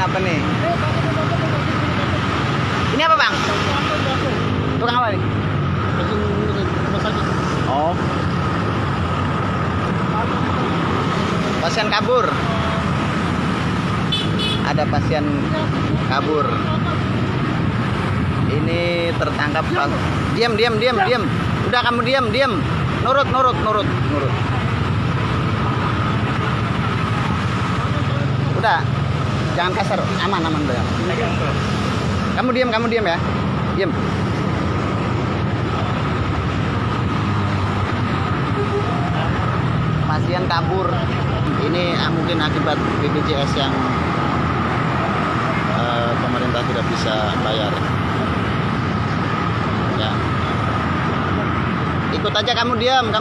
apa nih? Ini apa bang? Tukang apa nih? Oh, pasien kabur. Ada pasien kabur. Ini tertangkap. Diam. Udah kamu diam. Nurut. Udah. Jangan kasar. Aman udah. Kamu diam ya. Diam. Pasien kabur. Ini mungkin akibat BPJS yang pemerintah tidak bisa bayar. Ya. Ikut aja, kamu diam.